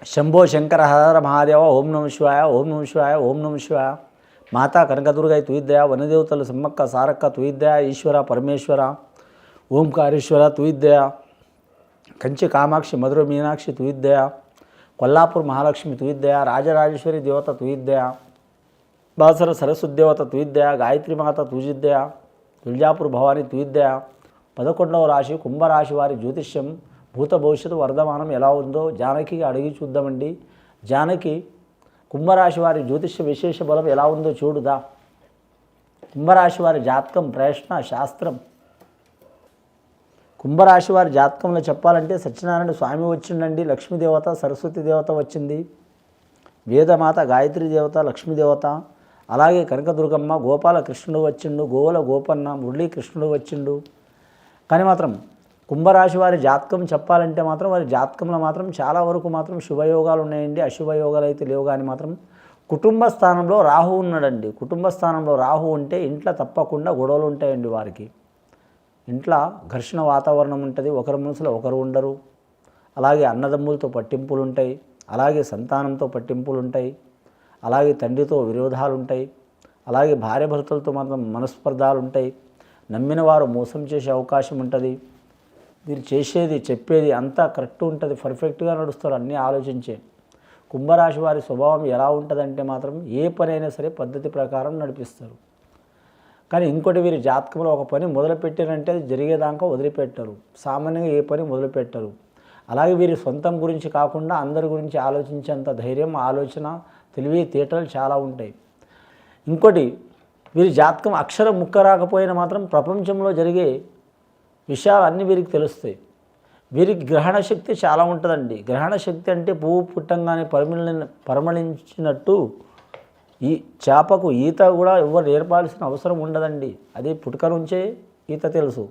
శంభో శంకర హర మహాదేవ ఓం నమ శివాయ ఓం నమ శివాయ ఓం నమ శివాయ. మాతా కనకదుర్గై తుయిద్దయ, వనదేవతలు సమ్మక్క సారక్క తుయిద్దయ, ఈశ్వర పరమేశ్వర ఓంకారేశ్వర తుయిద్దయ, కంచి కామాక్షి మధుర మీనాక్షి తుయిద్దయ, కొల్లాపూర్ మహాలక్ష్మి తుయిద్దయ, రాజరాజేశ్వరి దేవత తుయిద్దయ, బాసర సరస్వతి దేవత తుయిద్దయ, గాయత్రి మాత తుయిద్దయ, తుల్జాపూర్ భవాని తుయిద్దయ. 11వ రాశి కుంభరాశి వారి జ్యోతిష్యం భూత భవిష్యత్తు వర్ధమానం ఎలా ఉందో జానకి అడిగి చూద్దామండి. జానకి కుంభరాశి వారి జ్యోతిష్య విశేష బలం ఎలా ఉందో చూడుదా. కుంభరాశి వారి జాతకం ప్రశ్న శాస్త్రం. కుంభరాశి వారి జాతకంలో చెప్పాలంటే సత్యనారాయణ స్వామి వచ్చిండండి, లక్ష్మీదేవత సరస్వతి దేవత వచ్చింది, వేదమాత గాయత్రి దేవత లక్ష్మీదేవత, అలాగే కనకదుర్గమ్మ, గోపాల కృష్ణుడు వచ్చిండు, గోవుల గోపన్న, మురళీకృష్ణుడు వచ్చిండు. కానీ మాత్రం కుంభరాశి వారి జాతకం చెప్పాలంటే మాత్రం వారి జాతకంలో మాత్రం చాలా వరకు మాత్రం శుభయోగాలు ఉన్నాయండి. అశుభయోగాలు అయితే లేవు. కానీ మాత్రం కుటుంబ స్థానంలో రాహు ఉన్నాడండి. కుటుంబ స్థానంలో రాహు ఉంటే ఇంట్లో తప్పకుండా గొడవలు ఉంటాయండి. వారికి ఇంట్లో ఘర్షణ వాతావరణం ఉంటుంది, ఒకరి మనసులో ఒకరు ఉండరు. అలాగే అన్నదమ్ములతో పట్టింపులు ఉంటాయి, అలాగే సంతానంతో పట్టింపులు ఉంటాయి, అలాగే తండ్రితో విరోధాలు ఉంటాయి, అలాగే భార్య భర్తలతో మాత్రం మనస్పర్ధాలు ఉంటాయి. నమ్మిన వారు మోసం చేసే అవకాశం ఉంటుంది. మీరు చేసేది చెప్పేది అంతా కరెక్ట్ ఉంటుంది, పర్ఫెక్ట్గా నడుస్తారు అన్నీ ఆలోచించే. కుంభరాశి వారి స్వభావం ఎలా ఉంటుందంటే మాత్రం ఏ పని అయినా సరే పద్ధతి ప్రకారం నడిపిస్తారు. కానీ ఇంకోటి వీరి జాతకంలో ఒక పని మొదలుపెట్టారంటే అది జరిగేదాకా వదిలిపెట్టరు. సామాన్యంగా ఏ పని మొదలుపెట్టరు. అలాగే వీరి సొంతం గురించి కాకుండా అందరి గురించి ఆలోచించేంత ధైర్యం, ఆలోచన, తెలివి తేటలు చాలా ఉంటాయి. ఇంకోటి వీరి జాతకం అక్షరం ముక్క రాకపోయినా మాత్రం ప్రపంచంలో జరిగే విషయాలు అన్నీ వీరికి తెలుస్తాయి. వీరికి గ్రహణ శక్తి చాలా ఉంటుందండి. గ్రహణ శక్తి అంటే పువ్వు పుట్టంగానే పరిమళించినట్టు ఈ చేపకు ఈత కూడా ఎవరు నేర్పాల్సిన అవసరం ఉండదండి. అది పుట్టుక నుంచే ఈత తెలుసు.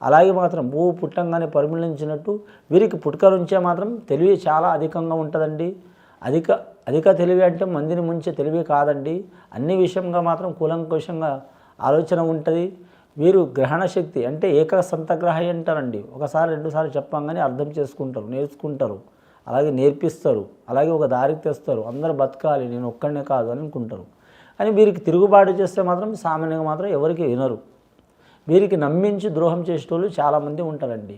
అలాగే మాత్రం పువ్వు పుట్టంగానే పరిమళించినట్టు వీరికి పుట్టుక నుంచే మాత్రం తెలివి చాలా అధికంగా ఉంటుందండి. అధిక తెలివి అంటే మందిని ముంచే తెలివి కాదండి. అన్ని విషయంగా మాత్రం కూలంకషంగా ఆలోచన ఉంటుంది. వీరు గ్రహణ శక్తి అంటే ఏకసంతగ్రహి అంటారండి. ఒకసారి రెండుసార్లు చెప్పంగానే అర్థం చేసుకుంటారు, నేర్చుకుంటారు, అలాగే నేర్పిస్తారు, అలాగే ఒక దారికి తెస్తారు. అందరూ బతకాలి, నేను ఒక్కడనే కాదు అని అనుకుంటారు. కానీ వీరికి తిరుగుబాటు చేస్తే మాత్రం సామాన్యంగా మాత్రం ఎవరికి వినరు. వీరికి నమ్మించి ద్రోహం చేసేటోళ్ళు చాలామంది ఉంటారండి.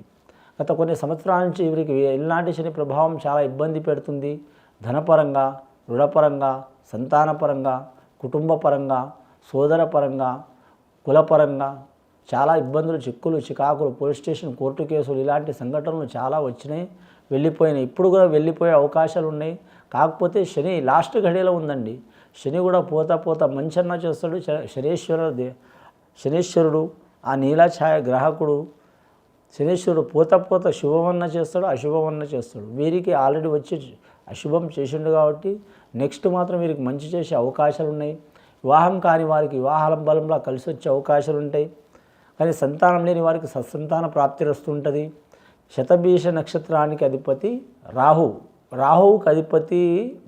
గత కొన్ని సంవత్సరాల నుంచి వీరికి ఎలాంటి శని ప్రభావం చాలా ఇబ్బంది పెడుతుంది. ధనపరంగా, రుణపరంగా, సంతానపరంగా, కుటుంబపరంగా, సోదరపరంగా, కులపరంగా చాలా ఇబ్బందులు, చిక్కులు, చికాకులు, పోలీస్ స్టేషన్, కోర్టు కేసులు ఇలాంటి సంఘటనలు చాలా వచ్చినాయి, వెళ్ళిపోయినాయి. ఇప్పుడు కూడా వెళ్ళిపోయే అవకాశాలు ఉన్నాయి. కాకపోతే శని లాస్ట్ ఘడియలో ఉందండి. శని కూడా పోతా మంచన్న చేస్తాడు. శనీశ్వరుడు ఆ నీలాఛాయ గ్రాహకుడు శనీశ్వరుడు పోత శుభమన్న చేస్తాడు, అశుభమన్న చేస్తాడు. వీరికి ఆల్రెడీ వచ్చి అశుభం చేసిండు కాబట్టి నెక్స్ట్ మాత్రం వీరికి మంచి చేసే అవకాశాలు ఉన్నాయి. వివాహం కాని వారికి వివాహాల బలంలో కలిసి వచ్చే అవకాశాలు ఉంటాయి. కానీ సంతానం లేని వారికి సత్సంతాన ప్రాప్తి వస్తుంటుంది. శతభీష నక్షత్రానికి అధిపతి రాహువుకి అధిపతి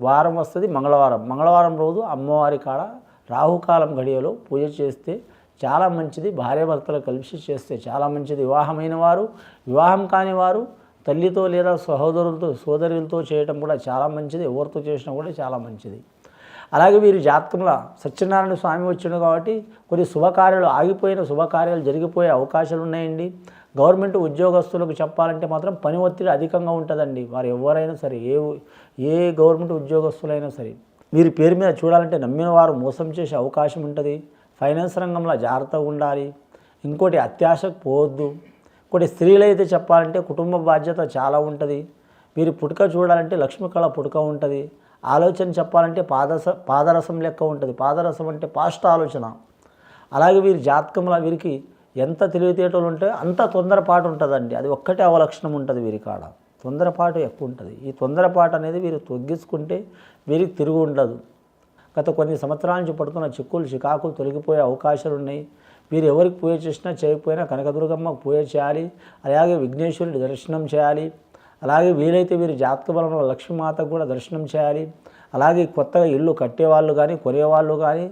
వారం వస్తుంది మంగళవారం రోజు అమ్మవారి కాడ రాహుకాలం గడియలో పూజ చేస్తే చాలా మంచిది. భార్యాభర్తలు కలిసి చేస్తే చాలా మంచిది. వివాహమైన వారు, వివాహం కాని వారు తల్లితో లేదా సోదరులతో చేయటం కూడా చాలా మంచిది. ఎవరితో చేసినా కూడా చాలా మంచిది. అలాగే వీరి జాతకంలో సత్యనారాయణ స్వామి వచ్చిండు కాబట్టి కొన్ని శుభకార్యాలు ఆగిపోయిన శుభకార్యాలు జరిగిపోయే అవకాశాలు ఉన్నాయండి. గవర్నమెంట్ ఉద్యోగస్తులకు చెప్పాలంటే మాత్రం పని ఒత్తిడి అధికంగా ఉంటుందండి. వారు ఎవరైనా సరే, ఏ గవర్నమెంట్ ఉద్యోగస్తులైనా సరే వీరి పేరు మీద చూడాలంటే నమ్మిన వారు మోసం చేసే అవకాశం ఉంటుంది. ఫైనాన్స్ రంగంలో జాగ్రత్తగా ఉండాలి. ఇంకోటి అత్యాశకు పోవద్దు. ఇంకోటి స్త్రీలైతే చెప్పాలంటే కుటుంబ బాధ్యత చాలా ఉంటుంది. వీరి పుట్టుక చూడాలంటే లక్ష్మీ కళ పుట్టుక ఉంటుంది. ఆలోచన చెప్పాలంటే పాదరసం లెక్క ఉంటుంది. పాదరసం అంటే పాస్ట్ ఆలోచన. అలాగే వీరి జాతకంలో వీరికి ఎంత తెలివితేటలు ఉంటే అంత తొందరపాటు ఉంటుందండి. అది ఒక్కటే అవలక్షణం ఉంటుంది వీరి కాడ. తొందరపాటు ఎక్కువ ఉంటుంది. ఈ తొందరపాటు అనేది వీరు తొగ్గించుకుంటే వీరికి తిరుగు ఉండదు. గత కొన్ని సంవత్సరాల నుంచి పడుతున్న చిక్కులు, చికాకులు తొలగిపోయే అవకాశాలు ఉన్నాయి. వీరు ఎవరికి పూజ చేసినా చేయకపోయినా కనకదుర్గమ్మకు పూజ చేయాలి. అలాగే విఘ్నేశ్వరుడి దర్శనం చేయాలి. అలాగే వీలైతే వీరి జాతక బలంలో లక్ష్మీమాతకు కూడా దర్శనం చేయాలి. అలాగే కొత్తగా ఇల్లు కట్టేవాళ్ళు కానీ కొనేవాళ్ళు కానీ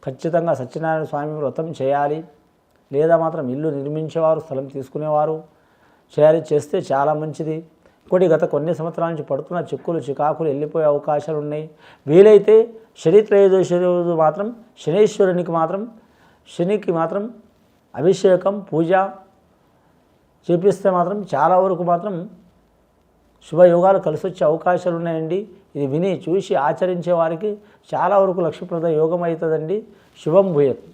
ఖచ్చితంగా సత్యనారాయణ స్వామి వ్రతం చేయాలి. లేదా మాత్రం ఇల్లు నిర్మించేవారు, స్థలం తీసుకునేవారు చేయాలి. చేస్తే చాలా మంచిది. ఇంకోటి గత కొన్ని సంవత్సరాల నుంచి పడుతున్న చిక్కులు చికాకులు వెళ్ళిపోయే అవకాశాలు ఉన్నాయి. వీలైతే శని త్రయోదశి రోజు మాత్రం శనికి మాత్రం అభిషేకం పూజ చేపిస్తే మాత్రం చాలా వరకు మాత్రం శుభయోగాలు కలిసి వచ్చే అవకాశాలు ఉన్నాయండి. ఇది విని చూసి ఆచరించే వారికి చాలా వరకు లక్ష్మీప్రద యోగం అవుతుందండి. శుభం భూయత్.